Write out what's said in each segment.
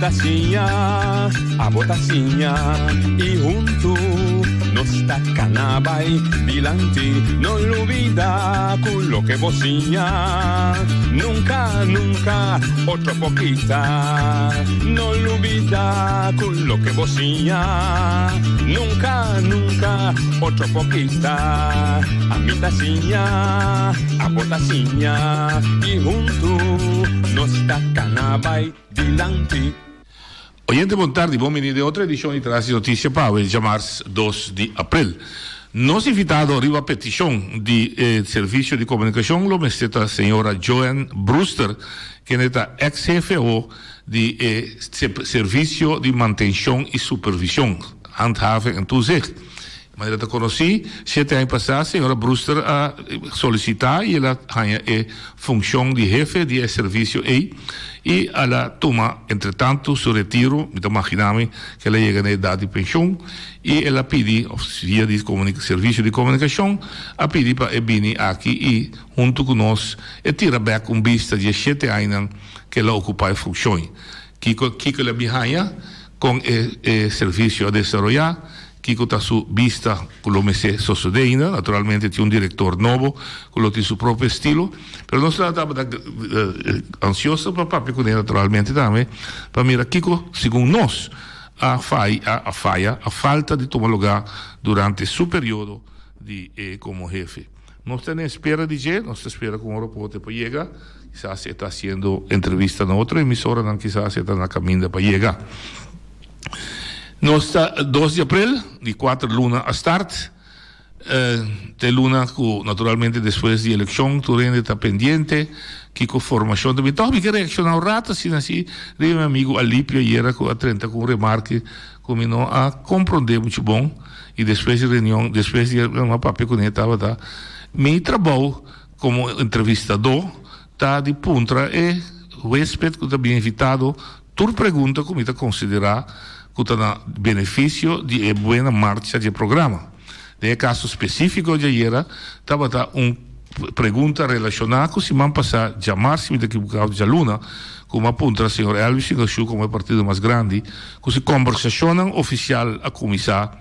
a botacinha e junto nos tacanabay dilante, no olvida con lo que vocinha, nunca, nunca, otro poquita, no olvida con lo que vocinha, nunca, nunca, otro poquita, a mi tacinha, a botacinha e junto nos tacanabay dilante. Oyente, boa tarde, bom menino de outra edição de Traz Notícia para o dia 2 de abril. Nos invitado arriba a petição de serviço de comunicação, lo meseta a senhora Joan Brewster, que é a ex-CFO de Serviço de Manutenção e Supervisão, handhaving en toezicht. Maar dat conheci, 7 anos passados, a senhora Brewster a solicitar e ela ganha a função de jefe de serviço aí. E ela toma, entretanto, seu retiro, me imaginamos que ela chega na idade de pensão, e ela pede, via de serviço de comunicação, a pedir para vir aqui e, junto conosco, e tira back vista de 7 anos que ela ocupa a função. Que ela ganha com o serviço a desenvolver, que está sua vista com o que sucede, naturalmente tem diretor novo, com o seu próprio estilo, mas nós estamos ansiosos para ver naturalmente também, para mirar Kiko, segundo nós, a falta de tomar lugar durante seu período de como jefe. Nós estamos espera de jeito, nós esperamos que o reporte para chegar, quizás está fazendo entrevista na outra emissora, quizás está na caminho para chegar. Nós está 2 de abril, de 4 luna a start. De luna, naturalmente, depois de eleição, tu está pendente, que com formação de mito. Me quero reaccionar rápido, assim, meu amigo Alípio, ayer, com a 30, com remarque, começou a compreender muito bom, e depois de reunião, depois de uma papel com ele, estava, meu trabalho como entrevistador, está de ponta, e o respeito que está bem invitado, tu pergunta como está considerar que está benefício de boa marcha do programa. No caso específico de ayer, estava uma pergunta relacionada com se man passar chamar-se de equivocado de aluna, como apunta o senhor Elvis Singachu, como é o partido mais grande, que se conversacionam oficial a comissar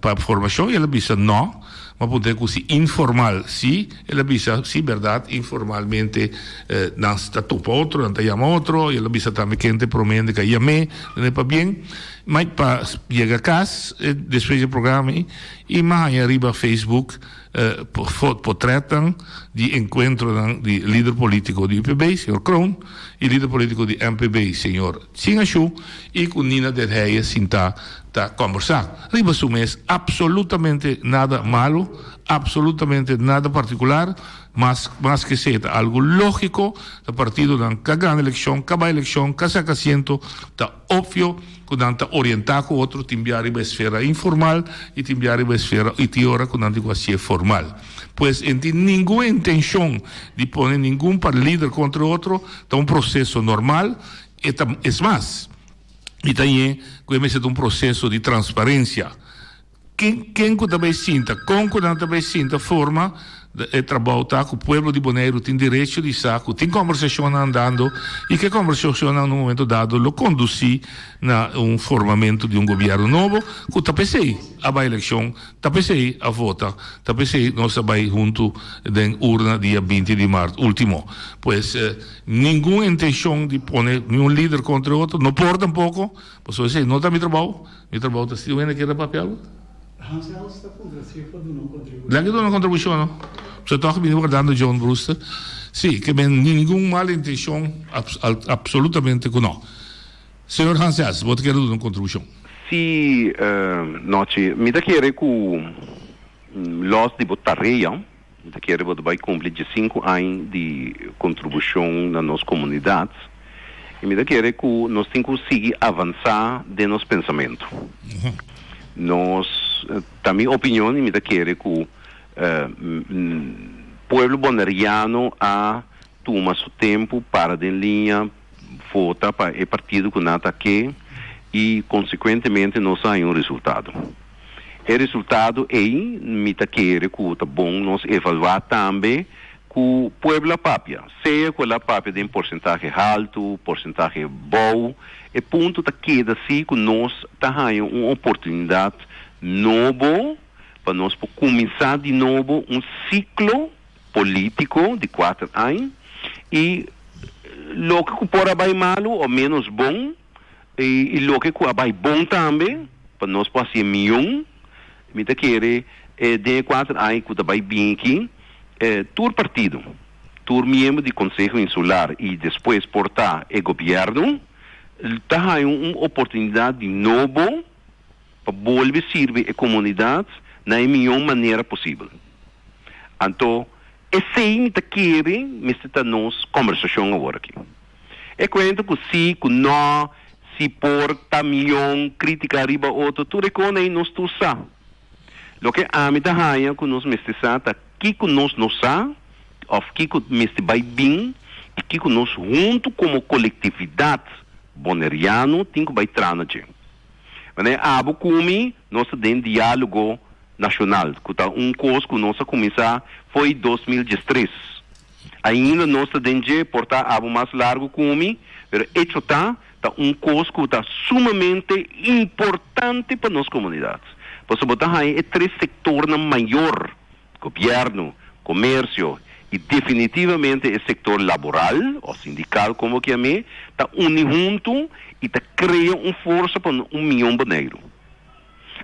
para a formação, e ela disse não, mas pode que se informal, sim, ela disse sim, verdade, informalmente, não está topa outro, não está chama outro, e ela disse também que gente promete que chame, não é para bem, mas para chegar a casa, depois do programa, e mais arriba Facebook, portretam de encontro de líder político do IPB, senhor Kroon, e líder político do MPB, senhor Singachu, e com Nina de Reia, Sinta, está conversar. Riba su mês, absolutamente nada malo, absolutamente nada particular, mas que seja algo lógico, o partido não caga na eleição, acaba a eleição, casa assento, está óbvio, quando está orientado com outro, timbiar a esfera informal e timbiar a esfera e teora quando está formal. Pois não tem nenhuma intenção de pôr nenhum para líder contra outro, está um processo normal, é mais. E também começa um processo de transparência. Quem também sinta, também sinta forma de trabalho com o povo de Bonaire tem direito de saco, tem conversação andando e que conversação no momento dado lo conduzir na formamento de governo novo, que tapecei a eleição, tapecei a vota, tapecei nós vai junto da urna dia 20 de março último. Pois nenhuma intenção de pôr nenhum líder contra outro, não por tampouco, pois você não está meu trabalho está sendo aqui no papel. Lagi do não contribuição, não? Você está me guardando John Brewster? Sim, que não nenhuma mala intenção, absolutamente que não. Senhor Hansels, você quer uma contribuição? Sim, noite. Me dá querer que los de Botareia, me dá querer que vai cumprir 5 anos de contribuição na nossa comunidade. E me dá querer que nós temos que conseguir avançar de nosso pensamento. Nós também opinião me da querer que o povo bonariano a toma seu tempo para de linha vota para o partido que não aqui e consequentemente nós temos resultado. O resultado é me da querer que tá bom nós evaluar também com o Puebla Papia, seja com a Papia de porcentagem alto, porcentagem bom, e ponto tá queda assim que nós tá ganhando uma oportunidade nova para nós começar de novo um ciclo político de 4 anos e lo que pode vai malo ou menos bom e lo que vai bom também para nós fazer melhor, me tá querer de 4 anos que vai bem aqui. Todo partido, todo membro do Conselho Insular e depois portar o governo, está uma oportunidade de novo para volver a servir a comunidade na melhor maneira possível. Então, esse é o que queremos ter nossa conversação agora aqui. É quando que sim, que não, se porta melhor, criticar riba outro, tudo é quando nós tu sabe. O que a mim está ganhando que nós precisamos que nós não sabemos, ou que nós vai bem, e que nós junto como coletividade boneriana tem que vai trabalhar. Mas abo comi nós temos diálogo nacional, que tá coisa que nós começar foi em 2013. Ainda nós temos de portar abo mais largo comi, mas isso tá coisa que está sumamente importante para nossa comunidade. Por isso, é 3 setores maior: governo, comércio e definitivamente o setor laboral, ou sindical, como que chamei, está unido junto e está criando uma força para 1 milhão de negros.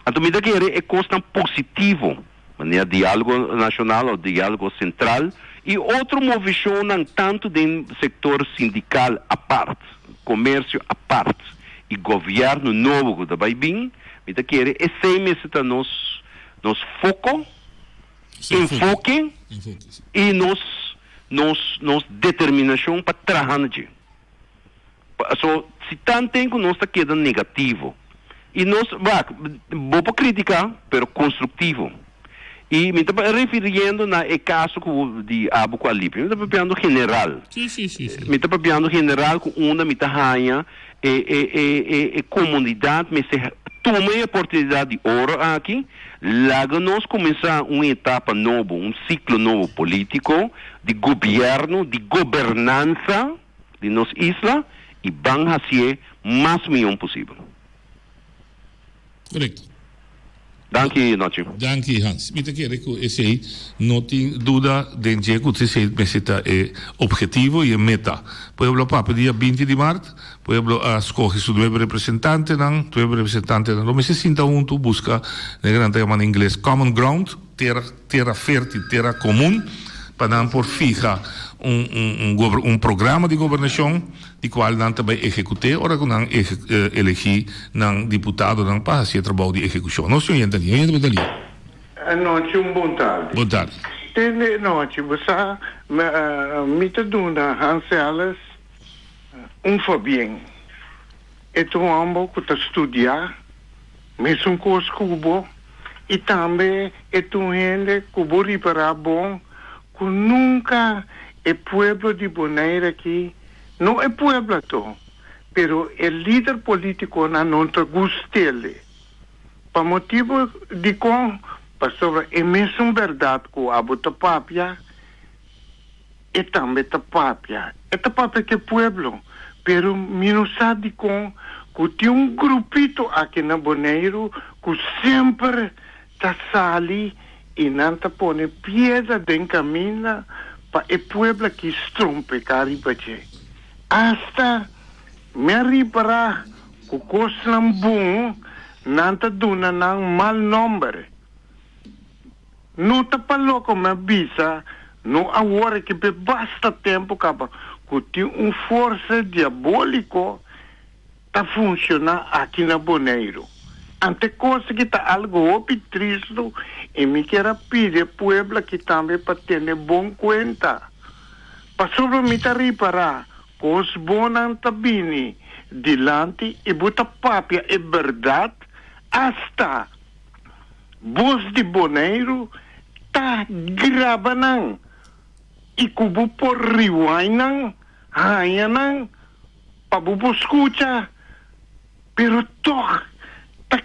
Então, me dá que é coisa positivo, o diálogo nacional, o diálogo central, e outro movimento não tanto do setor sindical à parte, comércio à parte, e governo novo que vai vir, me dá que é sempre nosso foco, enfoque e nos determinação para trabalhar. Se tanto tempo nós está quedando negativo e nós vou para criticar, mas construtivo. E me está referindo na caso de Abu Qualip, me está falando general. Sim. Me está falando general com uma me está ganhando comunidade, me toma a oportunidade de ouro aqui. Logo nós começar uma etapa nova, um ciclo novo político, de governo, de governança de nossa isla, e vamos fazer mais melhor possível. Correto. Danke, Nachi. Danke, Hans. Me quero que esse aí não tem dúvida de que esse é objetivo e meta. Por exemplo, dia 20 de março, por exemplo, escolhe seu novo representante, mas se sinta junto, busca, na grande em inglês, common ground, terra fértil, terra comum, para não por fija programa de governação, de qual não também executar, ora que não eleger não deputado não para fazer trabalho de execução. Não sei ainda ali. Noite, bom tarde. Boa tarde. Tende noite, você me está dando Hanselas Fabien. Então, ambos que estudar, mesmo curso cubo, e também gente que vou reparar bom, que nunca é pueblo de Bonaire aqui, não é pueblo todo, pero o líder político não te gusta dele. Por motivo de para sobre é mesmo verdade que o Abu Tapapia é também Tapapia. É Tapapia que é pueblo, pero não sabe que tem grupito aqui na Bonaire que sempre está sali e não te põe piedra dentro caminho para o pueblo que estrompe caribache. Hasta me arribará que coisa bom não te dona não mal nome. Não te falou como avisa, não agora que basta tempo que tem força diabólica para funcionar aqui na Bonaire. Ante coisa que está algo triste e me quero pedir pueblo que também para ter bom conta. Para sobre me reparar, coisas boas está bem delante e bota papia é verdade, hasta voz de Bonaire está gravando e cubo por rewind para você escutar, pero toch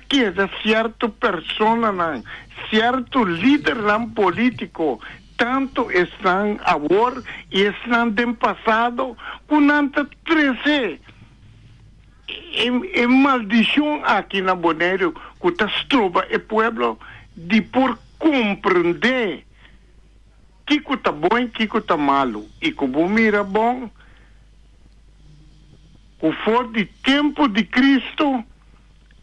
queda certa persona, certo líder político tanto estão agora e estão no passado, com anta 13. É maldição aqui na Bonaire, que está tropa o pueblo de por compreender que está bom e que está malo. E como mira bom, o for de tempo de Cristo,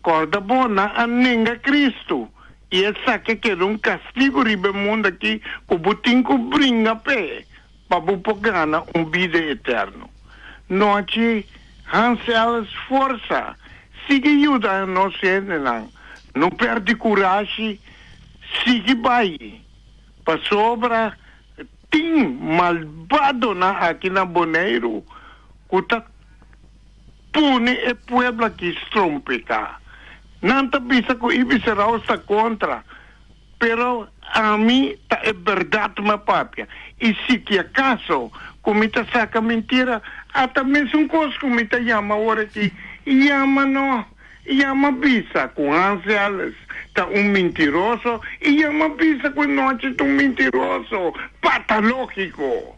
corda bona a nenga Cristo. E essa que é um castigo ribe mundo aqui, que o tinco brinca pé, para o ganhar vida eterno. Noite, Hansel força, siga ajuda a nós, não perde coragem, siga vai. Para sobra, tem malvado aqui na Bonaire, que está pune e pueblo aqui estrompeca. Não está pensando que o Israel está contra, pero a mim é verdade, minha papia. E se que acaso, como está saca mentira, até mesmo coisa como está chama agora aqui, chama bisa com Angeles, está mentiroso, e chama bisa com noite, está mentiroso, patológico.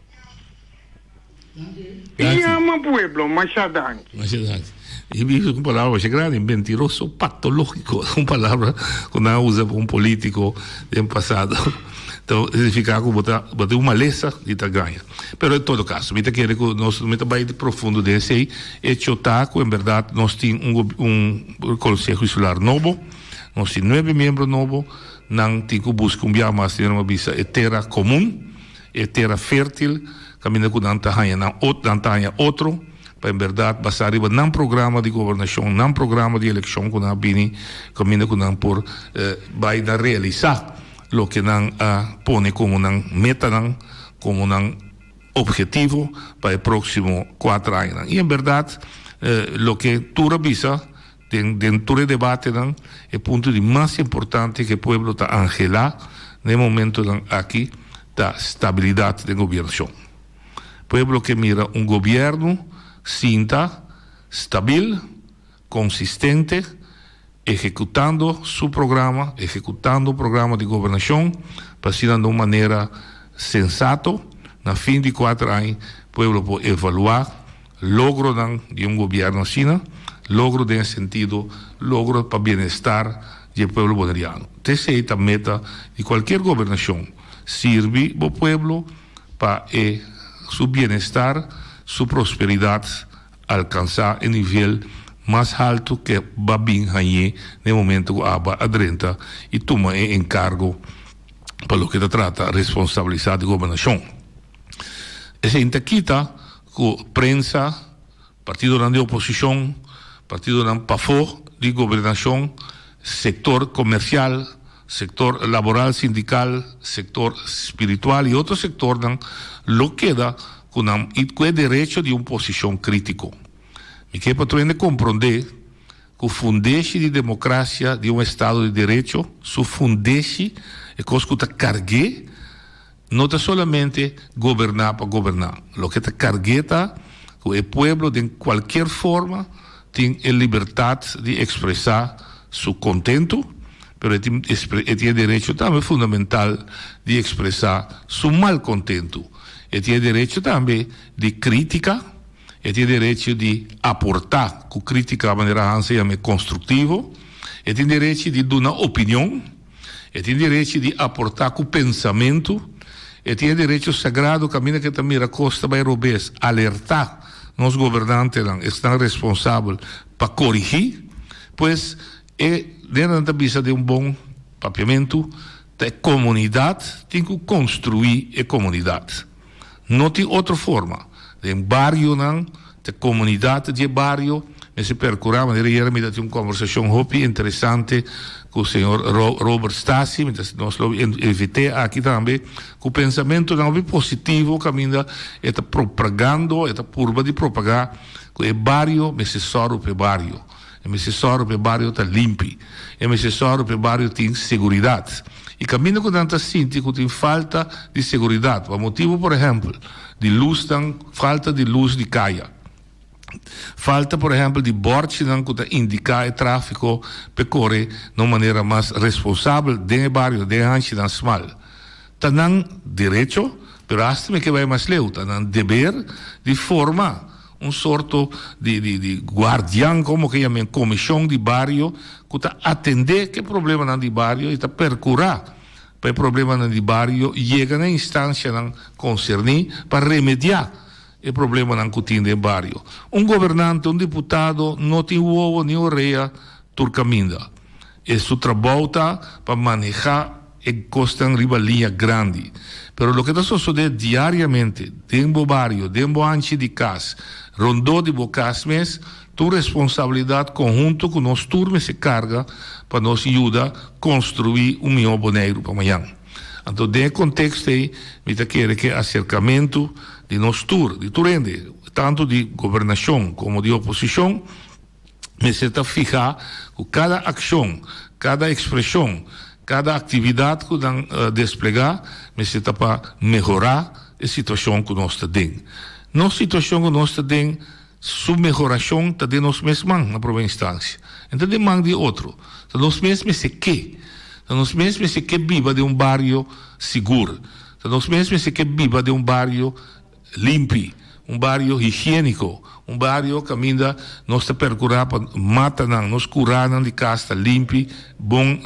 E chama pueblo, machadante. E vive com palavras grandes, mentiroso, patológico, uma palavra que não usa para um político do passado. Então, significa que botar uma lesa e tá ganha. Mas, em todo caso, eu quero que nós vai de profundo desse aí, e chotaco, em verdade, nós temos um Conselho Insular novo, nós temos 9 membros novos, não temos que buscar mais de uma visa terra comum, terra fértil, caminho com Nantahanha outro, para em verdade passar arriba num programa de governação, num programa de eleição que nós bini, caminho com nós por vai realizar o que nós põe como nós meta, como nós objetivo para os próximos 4 anos. E em verdade, o que tu avisa dentro do debate é o ponto de mais importante que o povo está angelar no momento aqui da estabilidade da governação. Pueblo que mira um governo cinta, estável, consistente, executando o programa de governação, para ser de uma maneira sensata, na fim de 4 anos, o pueblo pode evaluar logro de um governo assim, logro de sentido, logro para bem-estar do pueblo boneriano. Essa é a meta de qualquer governação, servir ao pueblo para seu bem-estar, sua prosperidade alcançar o nível mais alto que va bem aí no momento que aba adrenta e toma encargo para o que se trata responsabilidade de governação. Essa intequita que prensa, partido de oposição, partido de pafo de governação, setor comercial, sector laboral, sindical, sector espiritual e outro sector lo queda com o direito de uma posição crítica. E que é para compreender que o fundeixe de democracia de um Estado de Direito, seu fundeixe é coisa que está cargue, não está somente governar para governar. O que está cargue está que o povo, de qualquer forma, tem a liberdade de expressar seu contento, mas tem direito também fundamental de expressar seu malcontento. E tem direito também de crítica, e tem direito de aportar com crítica de maneira construtiva, e tem direito de dar uma opinião, e tem direito de aportar com pensamento, e tem direito sagrado, caminho que também a Costa Bairobês, alertar os governantes que estão responsáveis para corrigir, pois dentro da vista de um bom papiamento, a comunidade tem que construir a comunidade. Não tem outra forma. Em bairro, a comunidade de bairro, nesse percurso, maneira me deu uma conversação muito interessante com o senhor Robert Stassi, nós invitei aqui também, com o pensamento não positivo, caminho está propagando, está curva de propagar, que o bairro, mas se soro para o bairro. E se soro para o bairro está limpo. E se soro para o bairro tem segurança. E caminho com tanta gente que tem falta de segurança. Por motivo, por exemplo, de luz, falta de luz de caia. Falta, por exemplo, de bordes que indicar o tráfego para correr de uma maneira mais responsável dentro do bairro, dentro do small. Tanan direito, pero hasta me que vai mais leu, tanan dever de formar sorto de guardião, como que chamam, comissão de bairro, que está atender que problema nan de bairro e está percurar para o problema nan de bairro, chega na instância nan concernir para remediar o problema nan que tem de bairro. Governante, deputado, não tem ovo nem orelha, turcaminda. Isso trabalho para manejar e costa em ribalinha grande. Pero lo que está sucedendo diariamente, dentro do bairro, dentro anche de casa, rondou de bocas mes, tu responsabilidade conjunto com nós turmas se carga para nos ajudar a construir melhor boneiro para amanhã. Então, dentro do contexto aí, me quer que acercamento de nós de Turende, tanto de governação como de oposição, me se está fijar com cada ação, cada expressão, cada atividade que dan desplegar, me se está para melhorar a situação que nós temos. Nossa situação que nós temos, sua melhoração está de nós mesmos na própria instância. Então, demanda de outro. Então, nós mesmos se que. Então, nós mesmos se que viva de bairro seguro. Então, nós mesmos se que viva de bairro limpo, bairro higiênico, bairro que ainda nós está percurar para matar, nós curar de casa limpo, bom,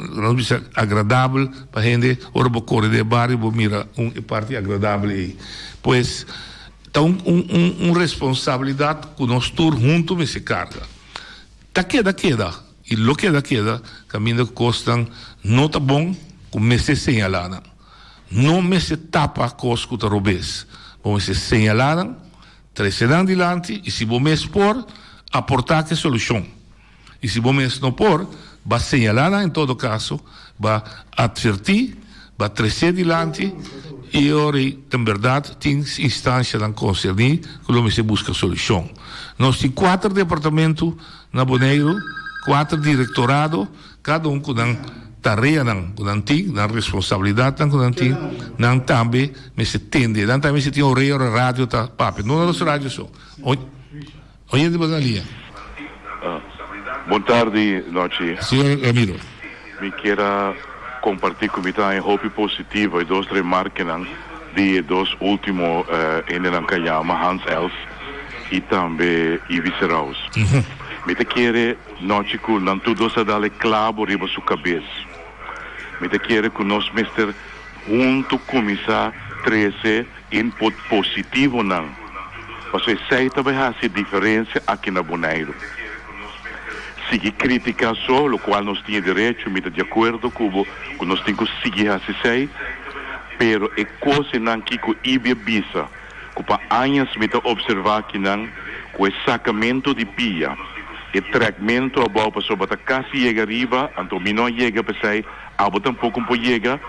agradável para a gente, ora vou correr de bairro, vou mirar parte agradável aí. Pois, então, responsabilidade que nós todos juntos se carga. Queda. E lo queda, caminho que costam, não está bom, como me se señalaram. Não me se tapa a coisa que está roubes. Como se señalaram, tracerão adiante, e se vou me expor, aportar que solução. E se vou me não pôr, vai señalar, em todo caso, vai advertir, vai trazer adiante, e ora, na verdade, tem instância de concernir, que se busca solução. Nós temos 4 departamentos na Boneiro, 4 directorados, cada com tarefa na responsabilidade que também me se tende, também se tem orelha, rádio, papo, não é os rádios só. Hoje de Banalia. Boa tarde, noite. Senhor Ramiro. Me quero compartilhar com você em hope positiva e 2 remarques de 2 últimos em Nankayama, Hans Els e também Ivi Seraus. Me quero noite que não tudo se dá clavo riba sua cabeça. Me quero que nós mestre junto começar a trazer input positivo não. Porque sei também a diferença aqui na Bonaire. Se crítica só, o qual nós temos direito, me de acordo com nós temos que seguir assim sei, pero é coisa não que o Ibia bisa, que para anos me observar que não, com o sacamento de pia, e tratamento a boa sobre a casa chega arriba, então me não chega para sair, a boa tampouco não chega,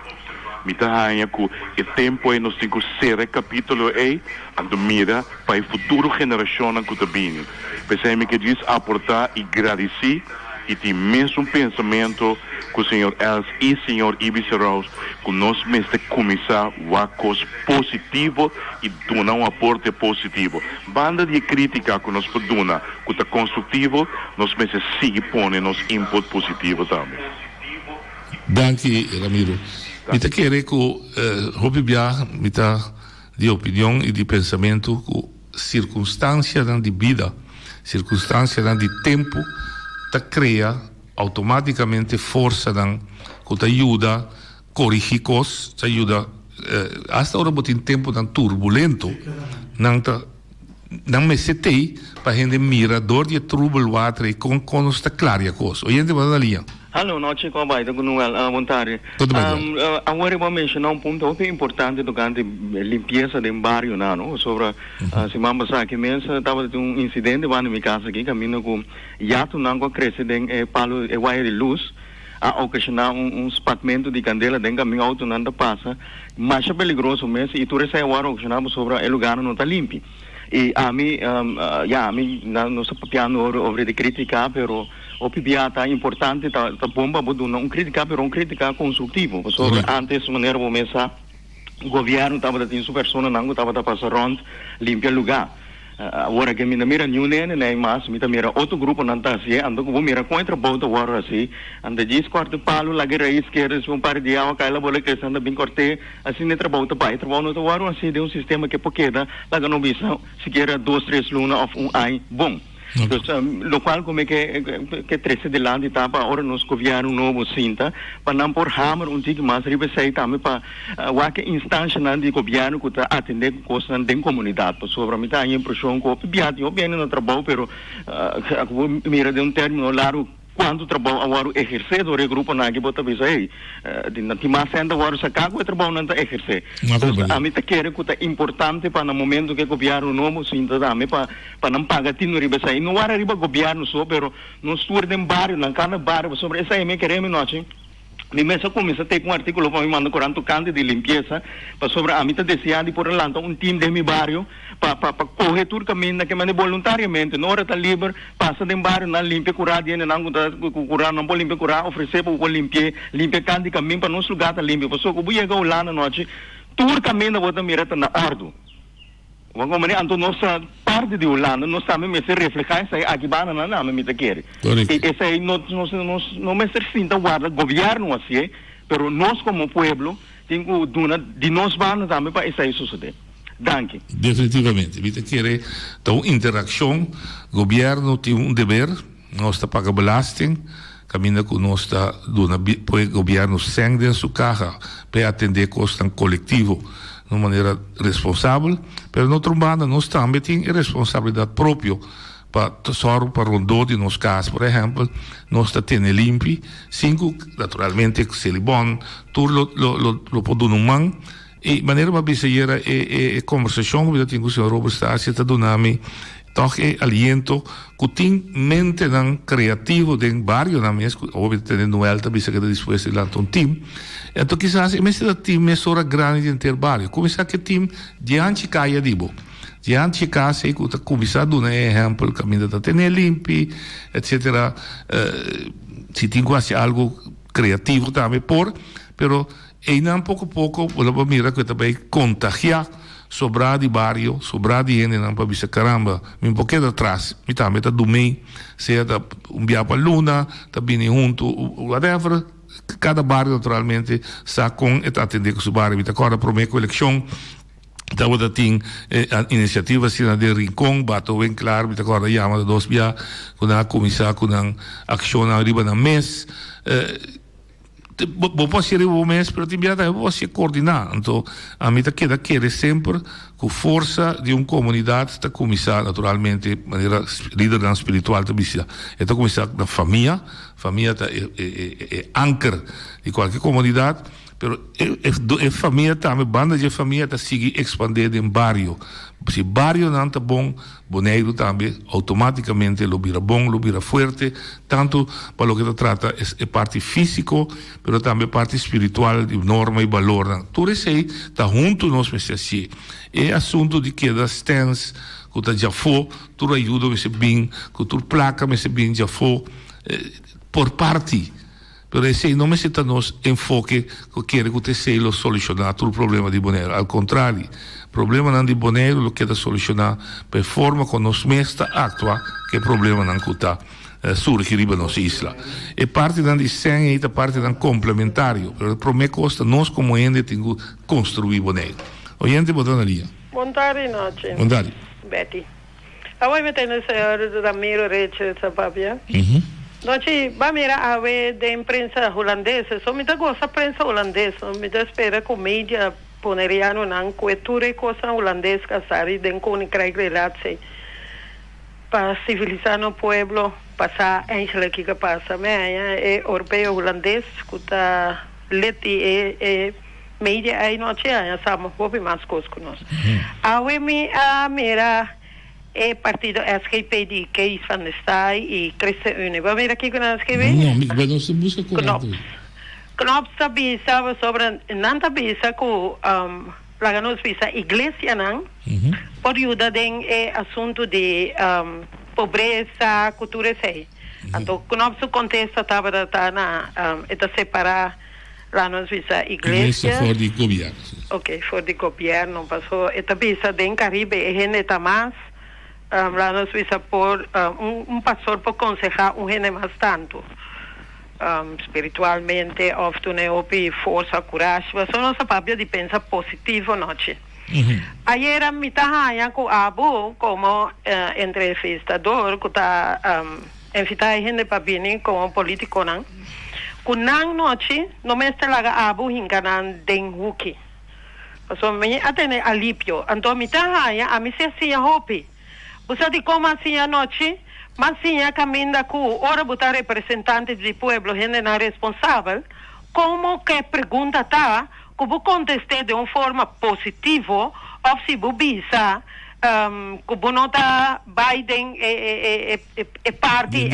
me tá que o tempo é nós temos que ser capítulo aí, então mira para a futura geração que está vindo. Pensei-me que diz aportar e agradecer e tem mesmo pensamento com o Sr. Els e o Sr. Ibi Seraus que nós mesmo começar a coisa positivo e dar um aporte positivo. Banda de crítica que nós podemos que está construtivo, nós mesmo seguir pondo nosso input positivo também. Danke, Ramiro. Me quero que Robi Biar me de opinião e de pensamento que circunstância de vida, circunstância de tempo, cria automaticamente força que te ajuda a corrigir coisas, te ajuda hasta agora botem tempo turbulento, não me setei para a gente mirador de trouble e com os clare a coisa. Hoje a gente vai dar linha. Hallo, noite, como vai? Boa tarde. Tudo bem. Agora eu vou mencionar ponto muito importante durante a limpeza do bairro, não? Sobre semana passada que mesmo estava incidente lá na minha casa aqui, caminho com jato não cresce em palo e wire de luz, a ocasionar espatamento de candela dentro do caminho auto não passa, mais peligroso mesmo e tudo isso é agora ocasionado sobre o lugar não está limpo. E a mim não se papiando sobre de criticar, pero o PBA tá importante, tá bomba, não criticar, pero criticar construtivo. Sobre antes maneira vou começar, o governo estava tendo sua persona, não estava passando limpar lugar. agora que mina mira new né mas mita mira outro grupo não tá assim ando com mira contra volta agora assim anda diz corte palo lá guerra esquerda um par de água cai lá bola que anda bem corte assim ne trabalho pai trabalho no agora assim de um sistema que porque lá não bisa se quer 2, 3 luna of ai bom. Então, lo qual como que 13 de lá de tapa agora nos governo novo cinta para não por hammer tig mas ribe sai também para que instância não de governo que tá atender coisas da comunidade sobre a mim tá a impressão que biati eu bem no trabalho pero mira de um termo largo quando trabalho agora exercer do grupo na que bota bisa aí de na timar sendo agora sacar o trabalho não tá exercer a mim tá querer que tá importante para no momento que o governo novo sinta também para não pagar tino riba sai não era riba governo só pero no sur de bairro na cada bairro sobre essa aí me queremos nós mi mesa começa a ter um artigo para me mandar 40 cantos de limpeza para sobre a mita deseado por lá um time de meu bairro para correr todo caminho que mande voluntariamente na hora tá livre passa de bairro na limpa curar de não curar não pode limpar curar oferecer para limpar canto de caminho para nosso lugar tá limpo para só que vou chegar lá na noite todo caminho bota mirata na ordem vamos como anto nossa parte de Holanda nós também se refletir isso aqui bana não me tá querer esse aí não me ser sinta guarda governo assim pero nós como pueblo tenho de nós bana também para isso aí suceder. Danke. Definitivamente. Me tá querer então interação governo tem dever nós tá paga belasting caminha com nós tá dona governo sangue em sua carga para atender custos coletivo de uma maneira responsável, mas no outro lado nós também temos responsabilidade própria para rondar de nos casos, por exemplo, nós temos limpo, 5 naturalmente que se bom, tudo lo podemos mão e maneira para dizer é conversação que eu tenho com o senhor Robert Stassi está dando toch aliento que tem mente não criativo de vários na mesa, obviamente no alta bisa que depois de lançar um time. Então quizás esse time é só grande de ter vários. Começar que time diante caia dibo. Diante casa e começar a dar exemplo caminho da ter limpo, etc. Se tem quase algo criativo também pero ainda pouco vou mirar que também contagiar sobrar de barrio, sobrar de gente não para dizer caramba, um pouquinho atrás, me também tá do meio, seja dia para luna, tá bem junto, whatever, cada barrio naturalmente está com está atender com o barrio, me tá agora prometo eleição, tá outra tem iniciativa assim de rincão, bato bem claro, me tá agora chama de 2 dia, quando a começar com a ação arriba na mês vou ser o mês, mas também vou ser coordinar. Então, a mim quer sempre com força de uma comunidade está começar naturalmente de maneira líder espiritual também. Então começar na família é âncora de qualquer comunidade, mas a família também banda de família está seguir expandindo em bairro. Se barrio não está bom, boneiro também automaticamente lo vira bom, lo vira forte, tanto para o que se trata é parte físico, mas também parte espiritual de norma e valor. Tudo isso aí está junto nós assim. É assunto de que das stands, que já foi, tudo ajuda me se bem, que tudo placa me se bem já foi, por parte. Pero esse não me senta nos enfoque que quer que você seja solucionar todo o problema de Bonaire. Ao contrário, o problema não de Bonaire lo quer solucionar por forma como nós mesmos atua que o problema não está surge riba nossa isla. E parte da desenho e parte da complementário. Pero para mim costa nós como ente temos que construir Bonaire. Oyente, botando ali. Bom tarde, noite. Bom tarde. Betty. Agora me tem o senhor Ramiro Reche Sapapia. Noite, vai mirar a ver da imprensa holandesa. Só me dá gosto da imprensa holandesa. Me dá espera com mídia poneriano não cobertura e coisa holandesa que sai de Koninkrijk relatie para civilizar no pueblo passar enche aqui que passa. Mas é europeu holandês que está leti é mídia aí noite aí estamos ouvindo mais coisas com nós. Agora me a mirar é partido SGP de Kees van der Staaij e ChristenUnie. Vamos ver aqui com a SGP? Não, mas não se busca correto. Knops sabia sobre não sabia com lá nos visa igreja não por ajuda em assunto de pobreza cultura sei. Então Knops contesta estava na está separar lá nos visa igreja fora de governo. Ok, fora de governo passou está visa em Caribe e gente está mais lá nos Suiza por un pastor por aconsejar un gente más tanto. Spiritualmente, ofte ne opi força, coragem, mas só nossa papia de pensar positivo, noite. Ayer me tahaya com Abu como entrevistador, que tá invitar gente para vir como político, não? Kunang noite, não me está lá Abu hinkanan den huki. So me atene alipio. Então me tahaya a me se assim hopi. Você de como assim a noite? Mas sim, a caminha com ora botar representantes do povo, gente não responsável, como que pergunta tá, como contestar de uma forma positiva, ou se bubisa, como nota Biden e parte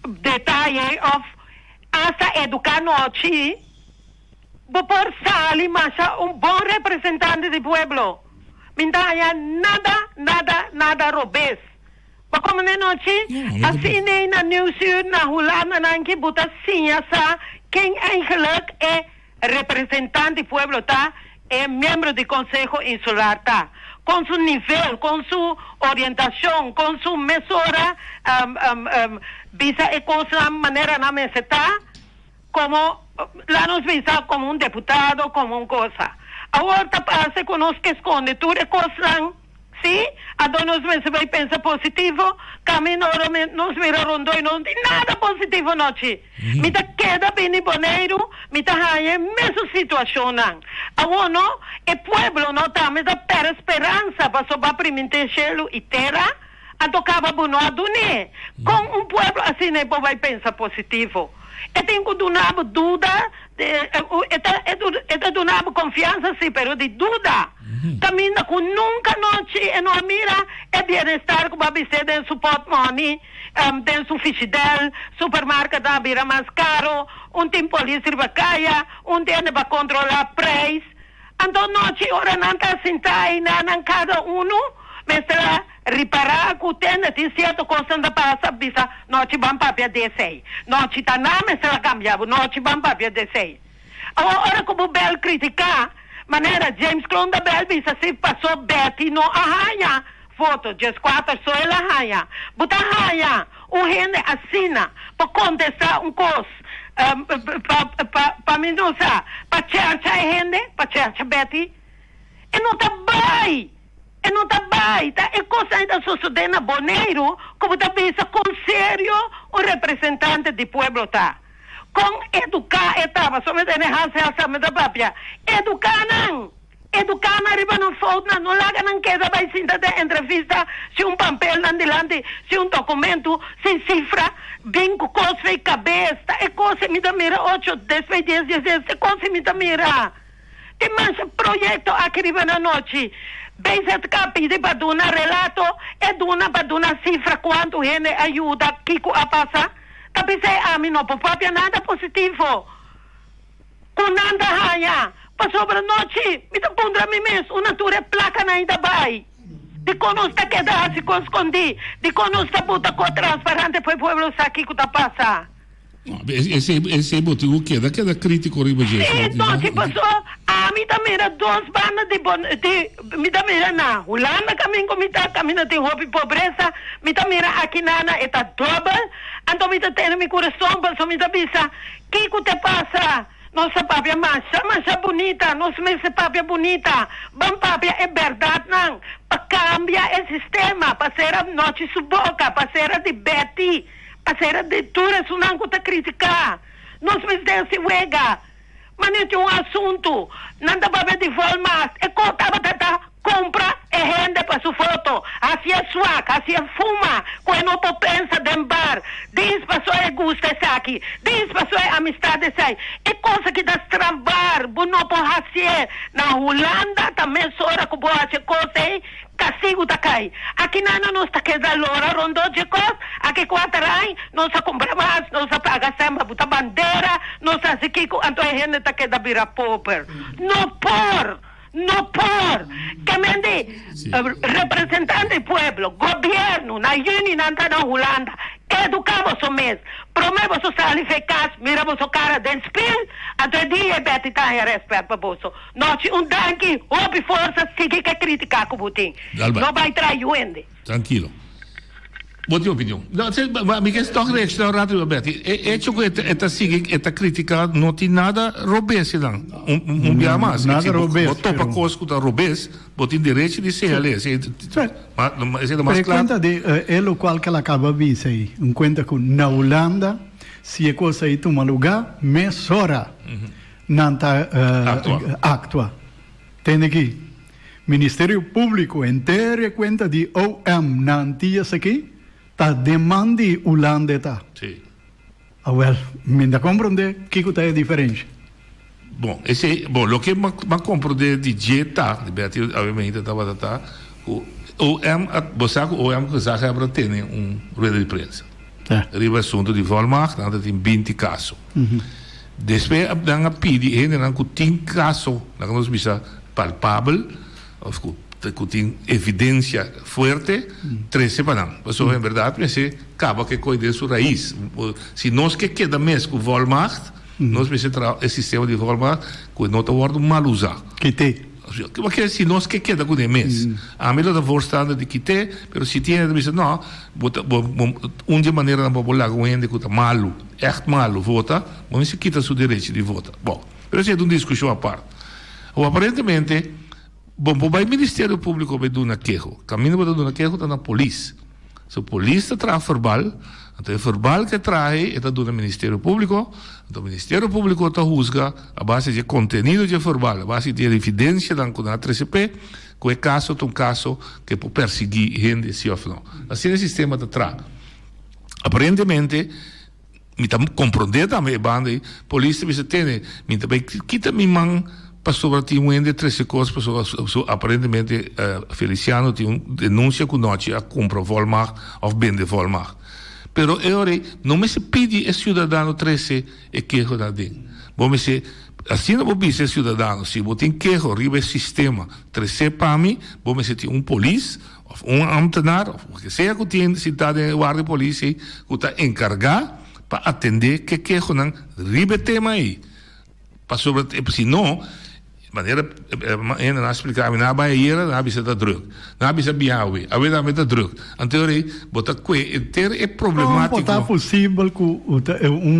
detalhe, of hasta educar noite, por sali, mas bom representante do povo. Minta nada robês. Como na noite, assim nem na news na Holanda não que bota sim essa quem eigenlijk é representante do povo tá é membro do Conselho Insular tá com seu nível, com sua orientação, com sua mesura visa e com sua maneira na mesa tá como lá nos visa como um deputado, como uma coisa. Agora passa com nós que esconde tudo é coisa. Sim, a nós mesmos vai pensar positivo, caminho nos mira rondo e não tem nada positivo noite. Me tá queda bem boneiro, me tá raia mesma situação não. Agora o povo não tá me dá per esperança para sobar primeiro chelo e terra, a tocava bono a dune. Com um povo assim não vai pensar positivo. Eu tenho que dar dúvida, eu dar confiança sim, pero de dúvida. Caminha com nunca noite e não mira é bem-estar com babicê de support money, tem su fichidel, supermercado da vira mais caro, tem polícia para caia, tem para controlar preço. Então noite ora não está sentada não cada mas será reparar que tem certa coisa da passa, bisa noite vamos para DC. Noite tá na mas será cambiado, noite vamos para DC. Agora como bel criticar maneira James Clonda Belbisa se passou Betty no arranha foto just 4 só ela arranha bota arranha o rende assina para contestar coisa para minusa para chercha rende para chercha Betty e não tá bem tá é coisa ainda sucedendo boneiro como tá pensa com sério o representante do povo tá com educar etapa somente nessa me da papia educar na riba não falta não larga não queda vai sentar de entrevista se papel não delante se documento sem cifra bem com coisa e cabeça é coisa me da mira 8 10 10 10 é coisa me da mira tem mais projeto aqui riba na noite bem se capite para dar um relato é para dar cifra quanto gente ajuda Kiko a passar. Tapi saya amin não papia nada positivo. Com nada raia. Passou para noite, me dá pondra mim mesmo, uma tura placa na ainda vai. De quando está quedado, se escondi. De quando está puta com transparente, foi pueblo aqui que tá passa. Esse motivo queda crítico riba gente. Sim, noite passou, a mim também era 2 bandas de me também era na Holanda caminho tem roupa e pobreza, me também era aqui na eta double. Então me tem meu coração, mas me avisa, que te passa? Nossa papia massa bonita, nossa mesa papia bonita, bom papia é verdade não, para cambiar o sistema, para ser a noite suboca, para ser a de Betty, para ser a de tudo isso não que te criticar, nossa mesa se wega, mas não tem assunto, não dá para ver de forma, é que compra e rende para sua foto, assim é swag, assim é fuma, quando não pensa de bar, diz para sua gusto esse aqui, diz para sua amistade esse aí, é coisa que dá travar, não pode fazer, na Holanda também sora que pode fazer coisa aí, castigo tá cai, aqui não está quedando lora, rondou de coisa, aqui 4 anos, não se compra mais, não se paga samba, bota bandeira, não se assim que, então a gente está quedando virar pobre, não por que mende representante do povo, governo, na Unie na Holanda, educamos o mês. Promemos o salário eficaz, miramos o cara dentro spin, até dia bete tá em respeito para bolso. Nós danke, houve força, siga que criticar com o Putin. Não vai trair o ende. Tranquilo. Boa opinião. Não, me quer estar restaurado, Roberto. É que esta sigue, esta crítica não tem nada robês, não. Dia mais. Nada robês. Topa cosco da robês, botem direito de ser ali. Mas é mais claro. Conta de é o qual que ela acaba de dizer aí. Conta que na Holanda, se é coisa aí toma lugar, mesora não está actua. Tem aqui. Ministério Público inteiro conta de OM não tinha aqui. Ta demandi Holanda tá. Sim. Well, me dá compreender que é diferente. Bom, o que me compreender de dieta, obviamente tá. O você sabe o que já abra tem rueda de prensa. Riba assunto de volmacht, nada tem 20 casos. Depois dan a pedi ainda não tem caso, não nós bisa palpável, ou que tem evidência forte, 13 para não. Mas, em verdade, mas acaba que coide sua raiz. Se nós que queda mesmo com o Volmacht, nós precisamos esse sistema de Volmacht que não está mal usado. Que tem. Porque se nós que queda com o mesmo, a melhor da força de que tem, mas se tem, não, de maneira não pode lá com ele que está malo, echt malo, vota, mas se quita seu direito de votar. Bom, mas é uma discussão à parte. Ou aparentemente, bom, o Ministério Público vai dar uma queixa. Caminho para dar uma queixa está na polícia. Se a polícia traz verbal, então o verbal que traz é do Ministério Público, então o Ministério Público está juzga a base de conteúdo de verbal, a base de evidência da 3CP, que é caso um caso que pode perseguir gente, sim ou não. Assim o sistema está atrás. Aparentemente, me está compreendendo também, a polícia me tem, me também quita minha mão, passou ti um de 13 coisas, aparentemente Feliciano tinha uma denúncia com nós a compra Volmacht ou vende Volmacht. Pero eu não me se pede a cidadão 13 e queijo da dentro. Bom, me se assim não vou dizer cidadão, se vou ter queijo riba sistema 13 para mim, bom, me se tem polícia, ou ambtenaar, ou que seja que tem cidade de guarda de polícia, que está encarregado para atender que queijo não riba tema aí. Para sobre, se não maneira ainda não explicar na Bahia na bisa da drug na bisa biawe a vida da drug anterior bota que ter é problemático não é possível que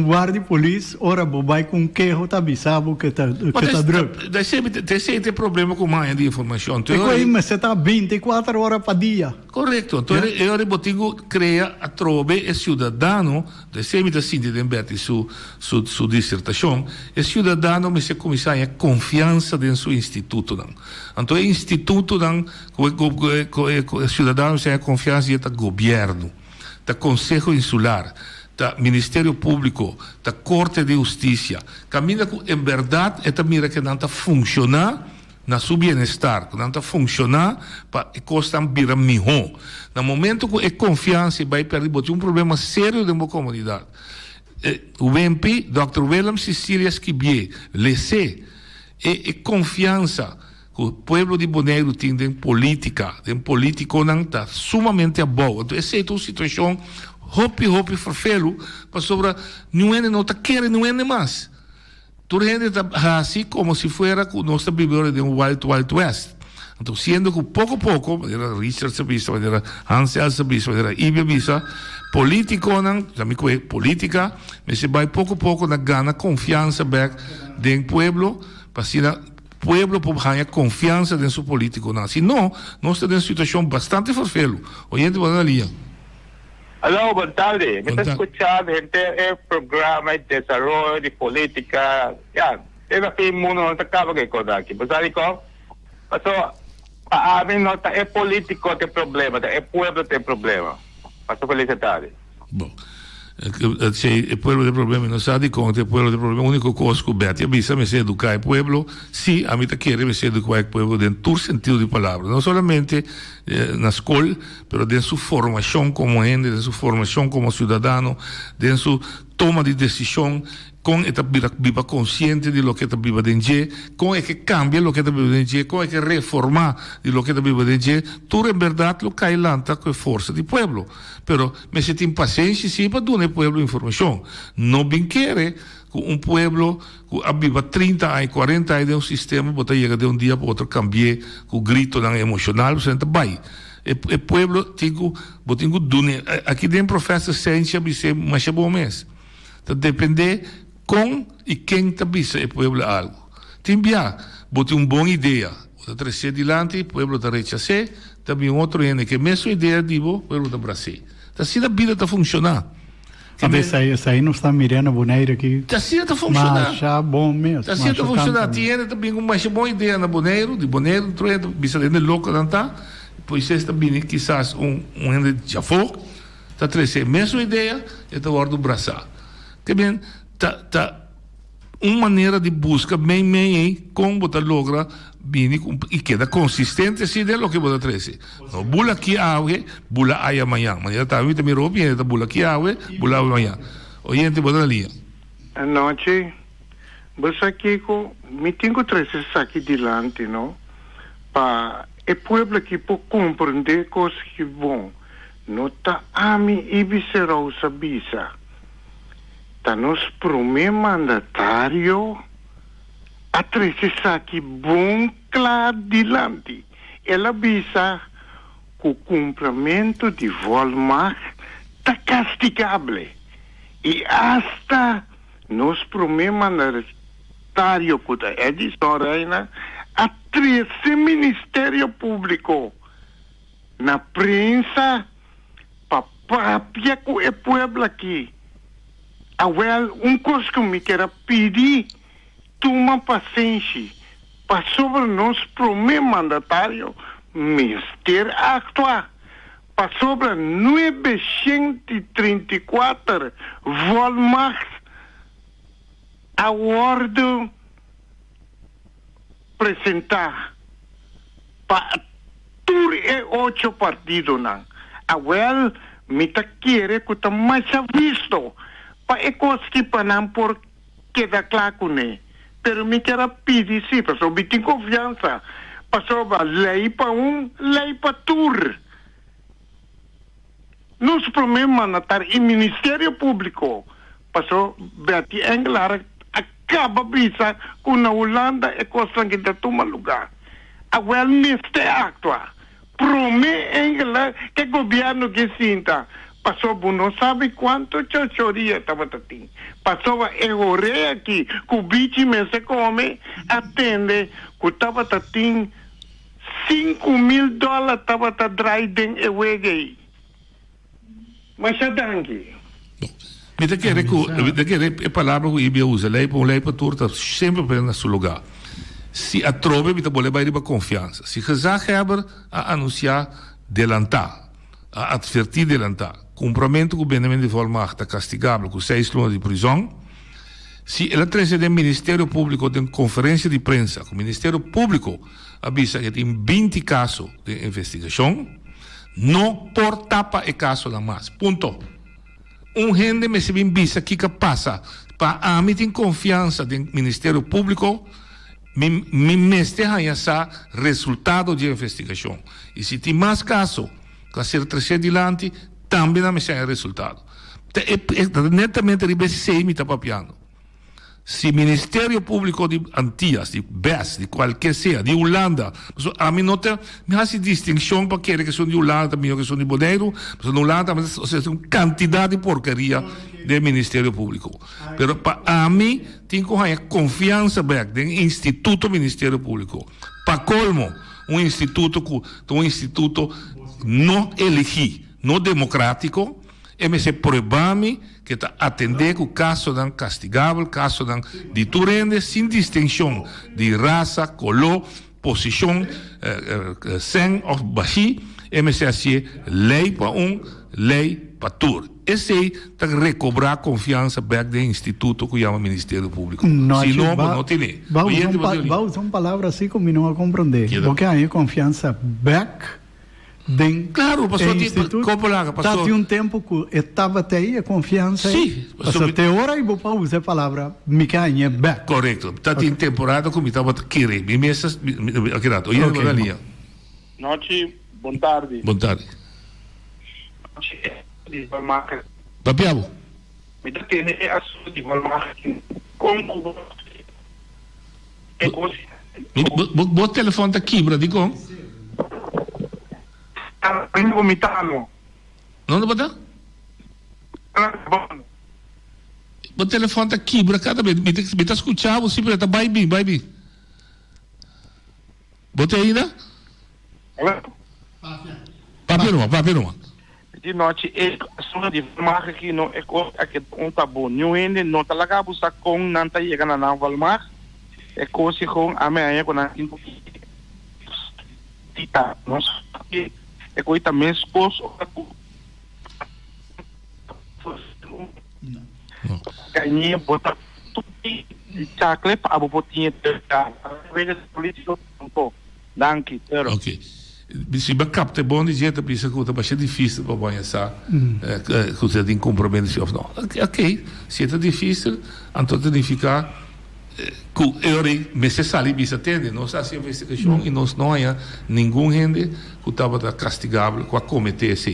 guarda de polícia ora vai com queijo tá bisabo que tá drug tem sempre problema com mais de informação então mas você tá 24 horas para dia correto então eu botigo cria a trobe e cidadão de sempre assim de embate su dissertação e cidadão me se começar a confiança em seu instituto não. Então, o instituto não, o cidadão tem confiança no governo, no Conselho Insular, no Ministério Público, na Corte de Justiça. Caminha que, em verdade, esta mira que não está funcionar na seu bem-estar, que não está funcionar para que costa virar melhor. No momento que a confiança vai perder, um problema sério de uma comunidade. O MP, Dr. Willem Cecília Esquibier, lese e confiança que o povo de Bonaire tem em política, em político não está sumamente boa. Então, essa é uma situação hopi farfelo para sobre não está querendo não mais. Tudo está assim como se fosse que nós estamos vivendo em um Wild West. Então, sendo que pouco a pouco, maneira Richard Sabisa, maneira Hansel Sabisa, maneira Ibe Bisa, político não, também que é política, mas se vai pouco a pouco na gana confiança back do povo, para que o povo tenha confiança em seu político. Não. Se não, nós estamos em uma situação bastante farfelo. Oyente, boa linha. Alô, boa tarde. Me está escutando, gente, é programa de desenvolvimento de política. Teve aqui mundo não acaba de acordar aqui. Mas sabe como? A mim não é político tem problema, é povo tem problema. Passou felicidade. Bom. O povo tem problema, não sabe como o povo tem problema, o único coisa que o Betty avisa me se educar o povo, sim, a mim está querendo me se educar o povo dentro todo sentido de palavra, não somente na escola, mas dentro sua formação como gente, dentro sua formação como cidadão, dentro sua toma de decisão, com esta viva consciente de lo que está viva dentro, com é que cambia lo que está viva dentro, com é que reforma de lo que está viva dentro, tu em verdade lo cai lanta com a força do povo. Pero me se tem paciência sim para dar ao povo informação. Não bem querer que povo que viva 30 anos, 40 anos de sistema, bota chega de dia para outro cambiar, com o grito não emocional, você não vai. O povo tem que dune. Aqui dentro professor ciência vai ser mais bom mês. Então depende com e quem está bisa o povo algo. Tem bia, bote boa ideia, o trazer adiante, o povo está rechazar, também outro ene que mesmo ideia digo, o povo está brasil. Assim a vida está funcionando. Essa aí não está mirando a boneira aqui. Assim está funcionando. Mas já bom mesmo. Assim está funcionando. Tem também uma boa ideia na boneiro, de boneiro, treino, bisa de louco não tá. Pois esta bem quizás ene já foi, está trazer mesmo ideia, e está hora do braçar. Também tá uma maneira de busca bem como você logra bem e queda consistente assim de lo que você trazer. Não bula aqui água, bula aí amanhã. Amanhã tá muito melhor, bem, tá bula aqui água, bula amanhã. Oyente, bota na linha. Anoche, você aqui me tenho trazer aqui delante, não? Para o povo que pode compreender coisas que bom. Não tá a mim e viceral sabisa. Tá nos primeiro mandatário a trazer aqui bom claro delante. Ela visa que o cumprimento de Volmar tá castigável. E hasta nos primeiro mandatário que é de Sorena a trazer Ministério Público na prensa para que o povo aqui. Coisa que me quero pedir, toma paciência, para sobre nós primeiro mandatário, Ministério actuar, para sobre 934 Volmar a ordem apresentar para todos os 8 partidos não. Me tá querer que tá mais visto. Para coisa que para não por queda claro com ele. Pero me quero pedir sim, para sobre ter confiança. Para sobre lei para lei para tour. Nos primeiro mandatário e Ministério Público. Para sobre Betty Englar acaba bisa com na Holanda é coisa que está tomando lugar. Agora neste acto, promete Englar que o governo que sinta. Passou não sabe quanto chochoria estava tendo. Passou a errar aqui, que o bicho me se come, atende, que estava tendo $5,000 estava driving away. Mas já dangue. Me te querer a palavra que eu uso, lei para turta sempre para seu lugar. Se a trove, me te vou levar para confiança. Se gezag hebben a anunciar, delantar, a advertir, delantar. Cumprimento com o governo de Volmar está castigável com 6 anos de prisão. Se ela traz do Ministério Público de conferência de prensa, o Ministério Público avisa que tem 20 casos de investigação, não por tapa e caso nada mais. Ponto. Gente me se avisa que passa para a mim tem confiança do Ministério Público, me mestre essa resultado de investigação. E se tem mais casos que a ser trazer adiante, também não me sai resultado. Netamente de BCI me está papiando. Se o Ministério Público de Antillas, de BES, de qualquer seja, de Holanda, a mim não tem essa distinção para querer que são de Holanda, também que são de Boneiro, mas na Holanda, ou seja, uma quantidade de porcaria do Ministério Público. Mas para mim, tem que ter confiança do Instituto Ministério Público. Para colmo, um instituto não elegido, não democrático, e me se provame que está atender o caso dan castigável, caso dan de turende, sem distinção de raça, color, posição, sem ou baixi, e me se assim, lei para lei para tur. Esse aí está recobrar confiança back do instituto que chama Ministério Público. Se não tem. Vamos usar uma palavra assim como não a compreender. Porque aí confiança back Claro, passou de um tempo que estava até aí a confiança. Sim. Até agora eu vou usar a palavra micanha back. Correto. Está em temporada como estava querendo. E mesas, aqui na linha. Noite, boa tarde. Boa tarde. De Valmarca. Papiabo. Me dá que é assunto de Valmarca. Como é coisa? O telefone está quebra, digo. Ainda vomitando. Não bota? O telefone está quebra cada vez. Me está escutando, você está vai bem. Bota ainda? Papiruma. De noite, é assunto de Valmarca que não é coisa que não está bom. Não está lá buscar com não está chegando na Valmarca. É coisa com a minha quando a gente tita, nossa. É coisa também esposo. Ganhei botar tudo de chocolate para botinha de veja político um pouco. Danke. Ok. Se me capta é bom dizer que pensa que vai ser difícil para banhar essa que você tem compromisso ou não. Ok. Se é difícil, então tem que ficar mas se bisa atende, nós fazemos investigação e nós não há nenhum gente que estava castigável com a cometer isso.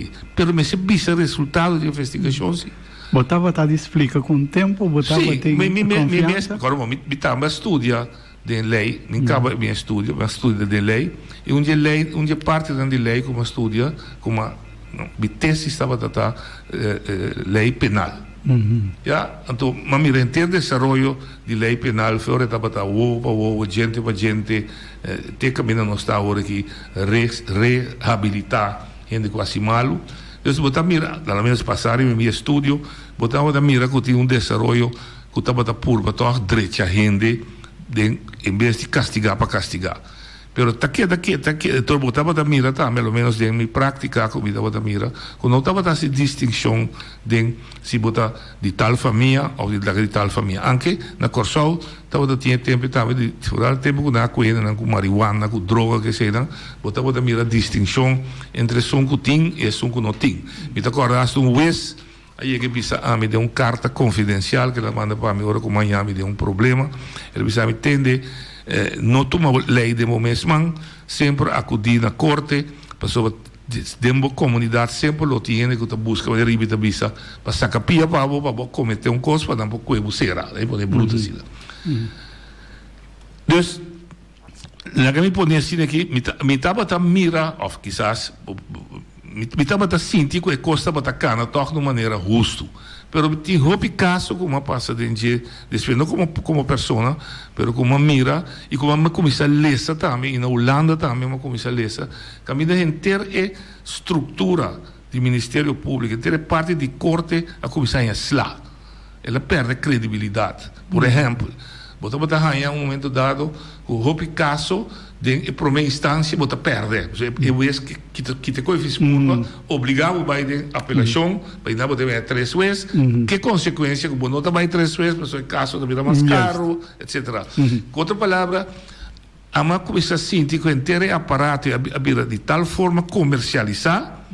Mas se bisa resultado de investigação, sim. Botava a explica com o tempo, botava tem confiança. Agora, me estava estudar de lei, nem acaba minha estudo de lei, e onde parte da lei como estudia, como a tese estava a lei penal. Então, mas em ter desenvolvimento de lei penal, fora estava gente para gente, tem caminho não está agora aqui reabilitar gente quase malo. Então, botar mira, na minha passagem, no meu estúdio, botava mira que tinha desenvolvimento que estava por botar direito a gente, em vez de castigar para castigar. Pero daqui, eu botava da mira, pelo menos em minha prática, como eu botava da mira, quando eu estava essa distinção de se botar de tal família ou de tal família. Anche na Corsol, estava tinha tempo também de furar tempo com a coisa, com marihuana, com droga, que seja, botava da mira distinção entre som que tem e som que não tem. Me acordaste vez, aí que precisa me deu carta confidencial que ela manda para mim, agora como amanhã me deu problema, ele precisa me entender. Não toma lei de momento, sempre acudir na corte, pessoa de comunidade sempre lo tiene que busca de ribita bisa para sacar pia para cometer coisa para não comer será, aí pode bruta assim. Dus na que me põe assim aqui, me tava a mira, ou quizás me tava a sentir que costa para cana toca de maneira justo. Pero tem roupa caso como uma passa dentro de não como pessoa, pero como uma mira e como uma comissão lesa também, e na Holanda também uma comissão lesa. Caminho inteira é estrutura do Ministério Público, inteira parte de corte a comissão é slá. Ela perde credibilidade. Por exemplo, você vai ganhar momento dado com roupa caso de primeira instância você perde. Eu vejo que te coifes curva, obrigado vai de apelação, vai dar você vai 3 vezes. Que consequência que você não vai 3 vezes, mas o caso da vida mais caro, etc. Com outra palavra, a uma começa a sentir que o inteiro aparato a vida de tal forma comercializar,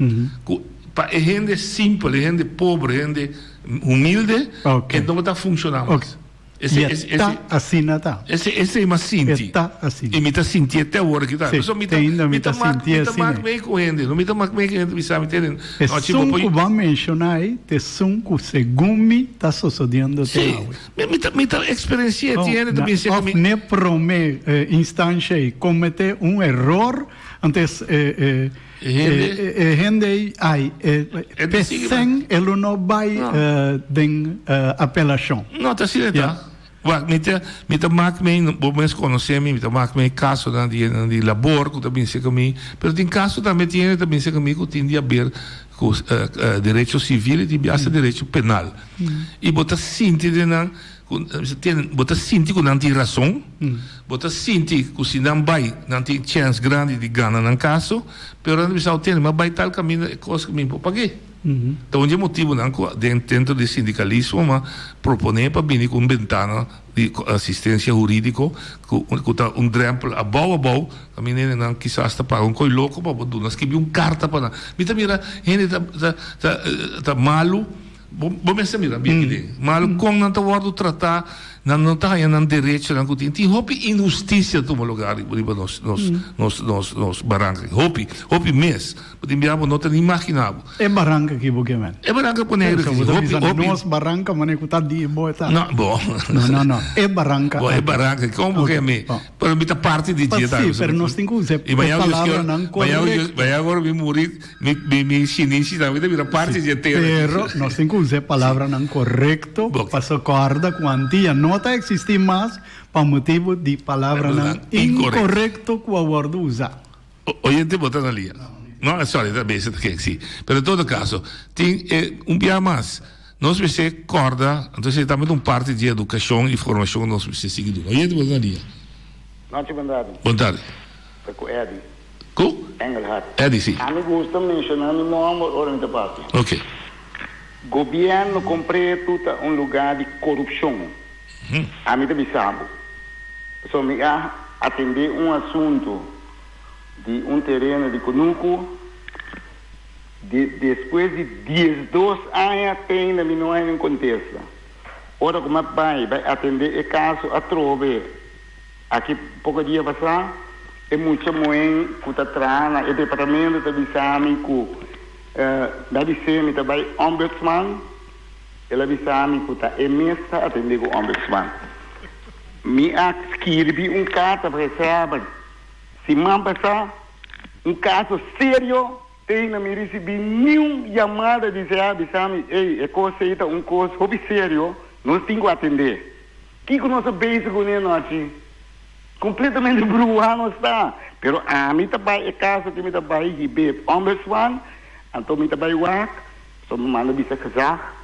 para a gente simples, a gente pobre, a gente humilde, que não está funcionando. Esse é uma sinti. E me está sentindo até agora que está. Me está sentindo assim. Não me com ele, não me está bem com ele, me sabe entendendo. É sunco vai mencionar aí, te sunco segumi está sucedendo até agora. Me está experiência tiene também se comigo. Ne prome instância aí cometer erro antes gente aí pensem ele não vai de apelação. Não, está certo. Me tá mak me vamos conhecer me tá mak me caso de labor que também se comigo, pero tem caso também se comigo tem de haver direito civil e de direito penal. E bota sinti de não bota sinti que não tem razão, bota sinti que se não vai não tem chance grande de ganhar no caso, pero não precisa ter mas vai tal caminho coisa que me paguei. Então, onde é motivo dentro do sindicalismo, mas proponer para vir com uma ventana de assistência jurídica, com um exemplo, a bau, a menina não quizás está pagando coi louco, para botar, nós que uma carta para mira, mira, gente tá malo, vamos mira, bem malo, com não tá guardo tratar, não tá aí não direito, não tem hopi injustiça do lugar, nos barrancas, hopi mês, podemos não ter imaginado. É barranca que você quer? É barranca para negro, hopi. Nós barranca, mas não tá de boa. Não, bom. Não. É barranca. É barranca, como que é me? Para mim tá parte de dia, tá? Sim, mas nós temos que usar palavra não correta. Vai agora me morir, me chinês, tá? Vira parte de dia. Pero nós temos que usar palavra não correto, para socorrer quantia não está existir mais para motivo de palavra não incorreto que o abordo usa. Hoje te botar na linha. Não é só da base que sim. Pero em todo caso, tem dia mais. Nós precisamos corda, então também uma parte de educação e formação nós precisamos seguir. Hoje te botar na linha. Noite, boa tarde. Boa tarde. Com Eddie. Com? Engelhardt. Eddie, sim. A mim gosta de mencionar no nome Oriente Parte. Ok. Governo completo é lugar de corrupção. A mim também sabe. Só me atender assunto de terreno de Conuco, depois de 12 anos ainda não é em contexto. Ora como vai atender o caso a trove. Aqui pouco dia passar, é muito moen que está atrás, o departamento da Bissami da Bissami também ombudsman, ela Bissami que está emessa atender o ombudsman. Me escrevi carta para receber. Se man passar caso sério, tem na me recebi nenhuma chamada de dizer, Bissami, ei, é coisa aí, coisa hobby sério, nós temos que atender. Que nós beijo com ele aqui? Completamente bruano está. Pero a mim também é caso que me também ribe ombudsman, então me também wak, só me manda bisa casar.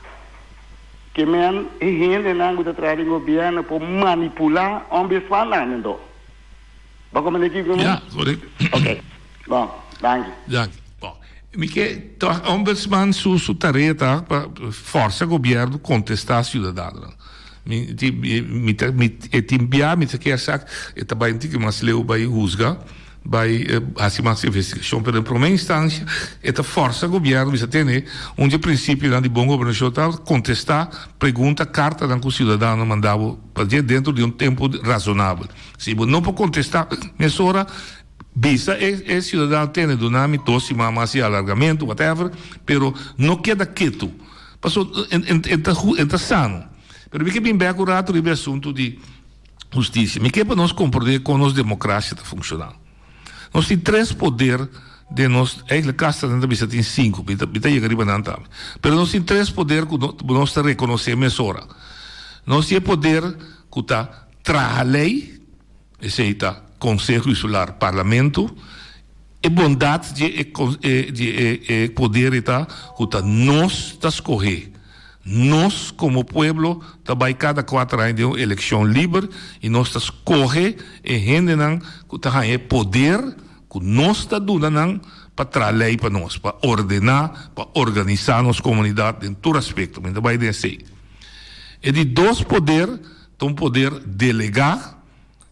Que men é gente não está trazendo governo para manipular ombudsman não. Vamos começar aqui com Ok. Bom, danke. Bom, Miche, ombudsman su tarefa para força governo contestar cidadão. Mi quer saber e também tem que mais leu vai juzgar vai assim mais investigação para a primeira instância esta força governo você tem onde princípio de bom governo tal contestar pergunta carta da cidadão mandava para dentro de tempo razonável se não pode contestar mesura visa é cidadão tem do nome doce mas alargamento whatever pero não queda quieto passou entra sano. Pero que bem accurato o assunto de justiça. Me que para nós compreender como a democracia está funcionando. Nós temos 3 poderes de nós. A casa da gente tem 5, bita chegar para não também. Pero nós temos 3 poderes que nós reconhecemos agora. Nós temos poder que está a lei, esse está Conselho Insular, Parlamento, e bondade de poder está que está nós está escorrer. Nós, como povo, também cada 4 anos de uma eleição livre e nós escolhe e gente que tem poder que nós está dando para trazer lei para nós, para ordenar, para organizar nossa comunidade em todo aspecto. Mas também desse. E de 2 poderes, tem poder delegar,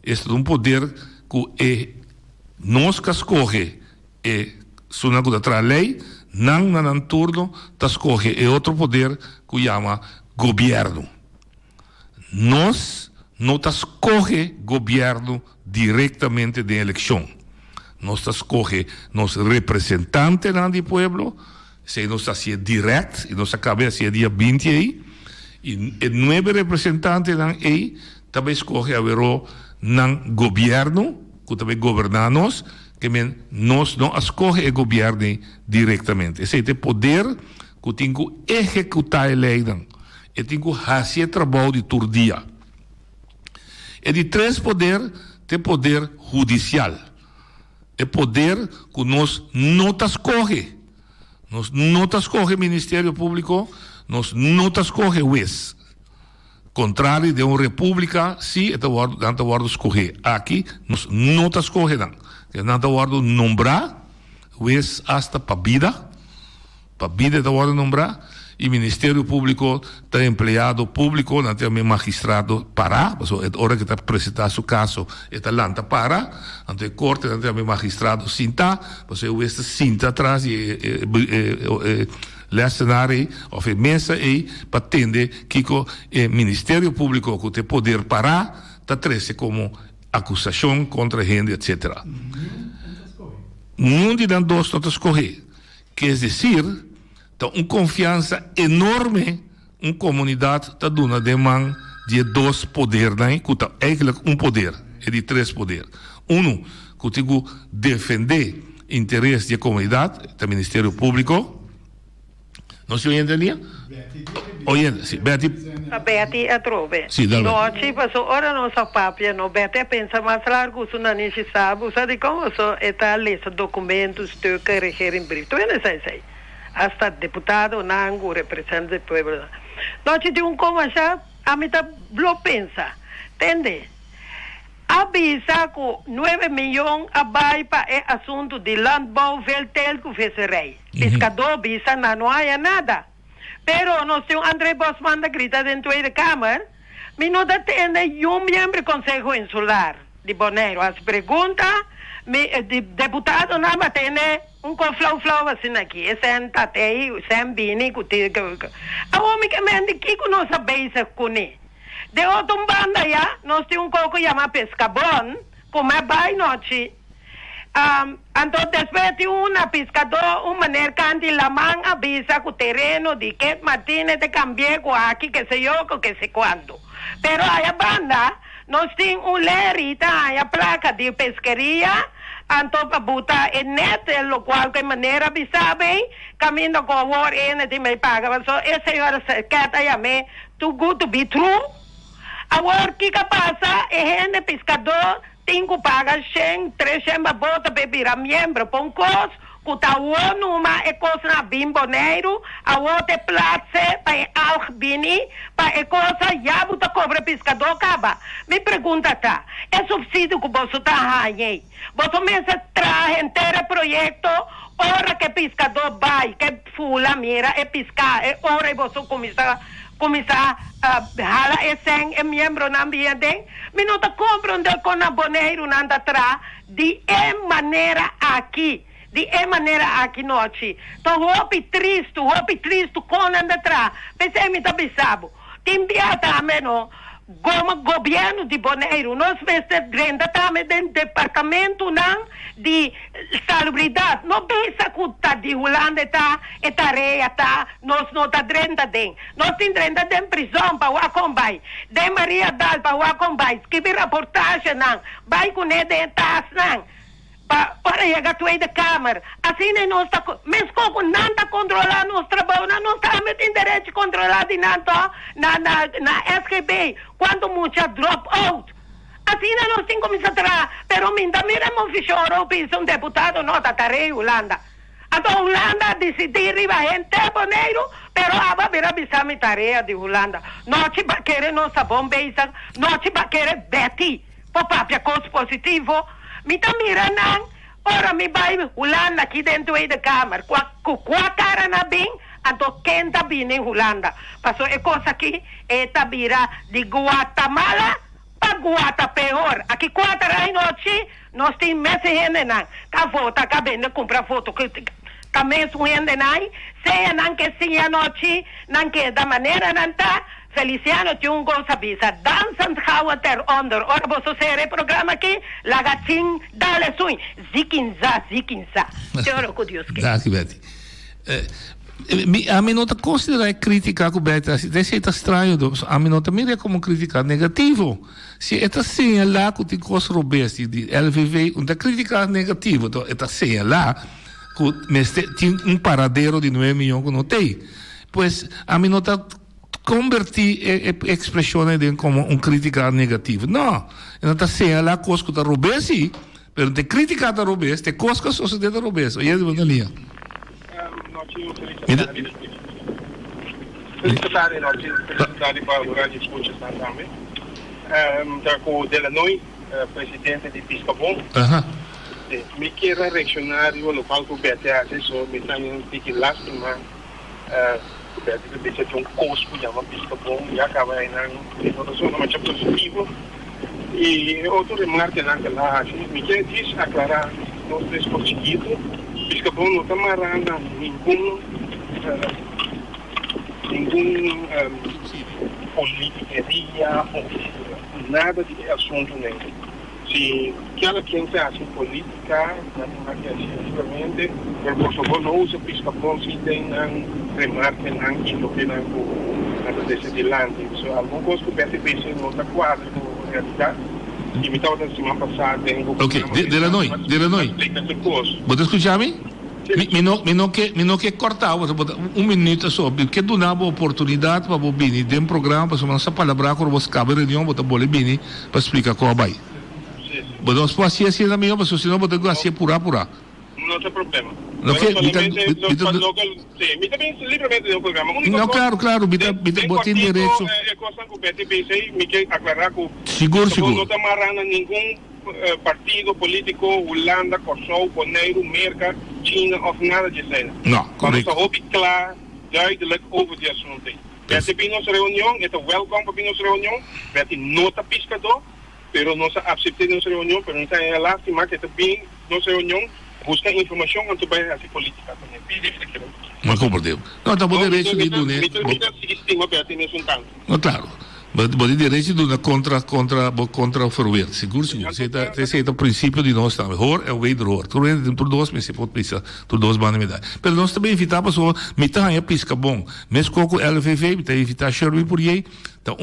este é poder que nós que escolhe e se não que traz lei, não turno, está escolhe é outro poder que chama governo. Nós não escolhe governo diretamente de eleição. Nós escolhe nosso representante do povo, se nós está direto, e nós acabamos ser dia 20 aí, e 9 representantes aí, também escolhe haver no governo, que também governa nós, que nós não escolhe o governo diretamente. Esse é o poder que tem que executar a lei e tem que fazer trabalho de todo dia. E de 3 poderes, tem poder judicial. É poder que nós não escolhe. Nós não escolhe Ministério Público, nós não escolhe juiz. Contrário de uma república, sim, não está escolher. Aqui, nós não escolhemos. Não está nombrar juiz hasta para vida, para vida da hora nombrar, e o Ministério Público está empregado público, não tem magistrado para, a hora que está apresentar seu caso, está lanta para, não tem corte, não tem magistrado cinta, você o este cinta atrás e lecionário ou mesa aí para atender que o Ministério Público que tem poder parar, está trece como acusação contra gente, etc. Não de dan dois notas correr, quer dizer, então, uma confiança enorme uma comunidade está dando demanda de dois poderes, né? Que é eigenlijk poder, é de três poderes. Que tem que defender interesse da comunidade, do Ministério Público. Não se ouvem linha? Ouvem, sim, Betty. A Betty é trove. Sim, dá bem. Oggi, ora non so papia, no Betty pensa mais largo, se não nem se sabe, sabe como so, está lendo documentos, stukken, regeringsbrief. Tu não sei. Hasta deputado, nango, representante do pueblo. Nós temos como já, a mim tá lo pensa, entende? Avisa que 9 milhões vai para o assunto de landbouw, veeteelt, visserij. Pescador, visa, não há nada. Pero nós temos André Bosman da grita dentro da Câmara, mas não atende membro do Conselho Insular de Bonaire. As perguntas, de deputado não atende flau assim aqui. Senta aí, sembini, a homem que mende que não sabe isso com ele. De outra banda já, nós temos coco chamado pescabon, como é bem noite. Então, depois de pescador, uma maneira que a mão avisa que o terreno de que Martínez de cambiar com aqui, que sei eu, que sei quando. Pero a banda, nós temos lerita, a placa de pesqueria, então para botar em net, lo qual que maneira avisa bem, caminho com o war de me paga. So, essa senhora quer a mim, too good to be true. Agora, o que passa? É gente pescador, tem que pagar 100, 300 botas para virar membro, para um curso, que está numa coisa na Bimboneiro, a outra place para Algbini, para coisa já botar cobra pescador acaba. Me pergunta, tá, é subsídio que você está ganhando? Você mesmo traz inteiro projeto, hora que pescador vai, que fula, mira, é pescar, é hora você começar a hala esse membro na ambiente, mas não está comprando com a Bonaire nada atrás, de maneira aqui noite. Então, roupa triste com nada atrás. Pensei, me está pensando, tem dia também, não? Como governo de Bonaire, nós vemos também do departamento de salubridade. Não pensa que está de Holanda, e tarefa, nós não está dentro. Nós temos dentro de prisão para o Acombai. De Maria Dal para o Acombai. Escrever reportagem, vai com ele de taça, para chegar a da Câmara. Assim, nós está, mesmo que não está controlando nosso trabalho, não estamos em direito de controlar de nada na SGB, quando muita drop out. Assim, nós temos que começar pero ainda miramos fichoro, um deputado, não está tarefa Holanda. Então, Holanda decidiu ir a gente Bonaire, pero aba vira bisami tarefa de Holanda. Nós vai querer nossa bomba, nós vai querer Betty, por papia coisa positivo. Me tá mirando, ora me vai Holanda aqui dentro da Câmara, com a cara na bem, então quem tá vindo em Holanda? Passou é coisa aqui, é tabira de Guatemala para Guatapeor. Aqui 4 da noite, nós temos meses gente não, cá volta, cá vem, comprar foto, cá mesmo gente não, se não que sim a noite, não que da maneira não tá, Feliciano tinha gosto visa, dançam ter onder. Ora, você ser programa aqui, lagatim, dale swing, zikinza. Senhor, com Deus que. Graças, Betty. A mim não está considerando criticar com Betty, desse jeito estranho, a mim não está mira como criticar negativo. Se está sem lá que tem coisas robustas de LVV, não está criticar negativo, então está sem lá que tem paradeiro de 9 milhões que não tem. Pois a mim não está convertir expressione como crítica negativa. Não, não está sendo lá coisa que está roubando, sim, mas te critica da roubando, te coisa que a sociedade está roubando. E é de uma linha. Felicidade para o grande escuta também. Está com o Delanoi, presidente de Piscabon. me quero reaccionar o local que o BT hace, so me tenho que lastimar, o BT que deixa de cosco, já uma pista bom, e acaba aí na votação, mas é positivo. E outro remarque naquela, me quer dizer, aclarar, nós três por chiquito, pisca bom não está marrando nenhum politiqueria ou nada de assunto nenhum. Se cada quem está assim política, efetivamente, por favor não use pisca-bom se tem remarque em lo que não desse dilante. Alguma coisa que o PTPC não está quadro com a realidade. E me estava na semana passada em Ok, de la noite. Você escuta-me? Me não quer cortar, minuto só, porque do nada a oportunidade para você vir dentro do programa, para você não palavra com você cabe reunião, você pode vir para explicar como vai. Você pode ser assim na minha, mas senão você tem que ser pura. Não tem problema. Me também livremente no programa. Não, claro, me tem direito. É coisa que o PTPC me quer aclarar que seguro. Não está amarrando nenhum partido político, Holanda, Kosovo, Bonaire, Merca, China of nada disso. Não, correto. Maar hoop ik klaar, duidelijk over die assunto. Yes. Bij de reunião, é welcome para nossa reunião, vai ter nota piscador, pero não se aceitar nossa reunião, pero não é lástima que também nossa reunião busca informação quanto vai a política também. Mas compreendo. Não, está bom direito de do né. Não, claro. Mas direito de contra o ferroviário. Seguro. Esse é o princípio de nós também. Hoor é o way de hoor. Tudo dois meses pode pensar, tudo dois bandas medalha. Mas nós também evitamos só metade a pisca bom. Mesmo com o LVV, me tá evitar Sherwin por aí. Então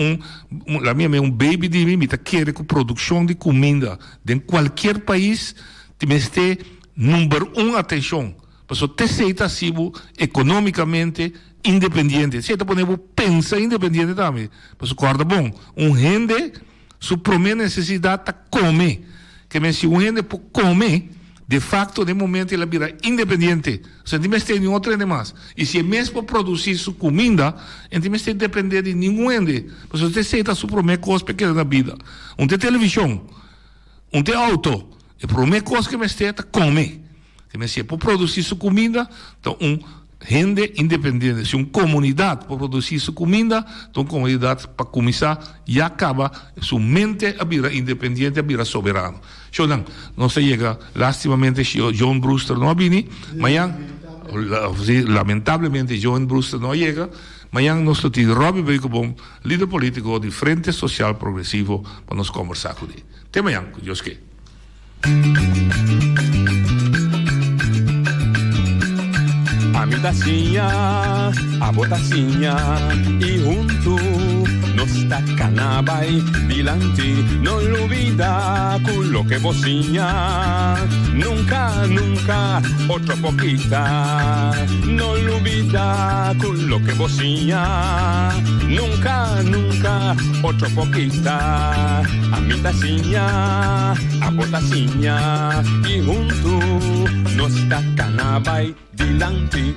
a minha é baby de mim, me tá querer com produção de comida em qualquer país, te mestre número 1 atenção. Porque você está assim economicamente independente. Você está podendo pensar independente também. Porque guarda bom, gente, sua primeira necessidade é comer. Que se gente pode comer, de facto, de momento, ele vira independente. Você não tem outra mais. E se é mesmo para produzir sua comida, não tem que depender de nenhum gente. Porque você aceita sua primeira coisa pequena na vida. Tem televisão, tem auto. E a primeira coisa que você tem é comer. Se é para produzir sua comida, então gente independente. Se uma comunidade para produzir sua comida, então uma comunidade para começar e acaba sua mente a virar independente, a virar soberano. Então, não se chega, lastimamente, John Brewster não vem, amanhã, lamentavelmente, John Brewster não chega, amanhã nós temos Robbie Bacon, líder político de Frente Social Progressivo, para nos conversar com ele. Até amanhã, que Deus quer. A mi tacinha, a botacinha e junto nos tacanabay dilante, no olvida con lo que vocinha, nunca otra poquita, no olvida con lo que vocinha, nunca otra poquita, a mi tacinha, a botacinha e junto nos tacanabay dilante.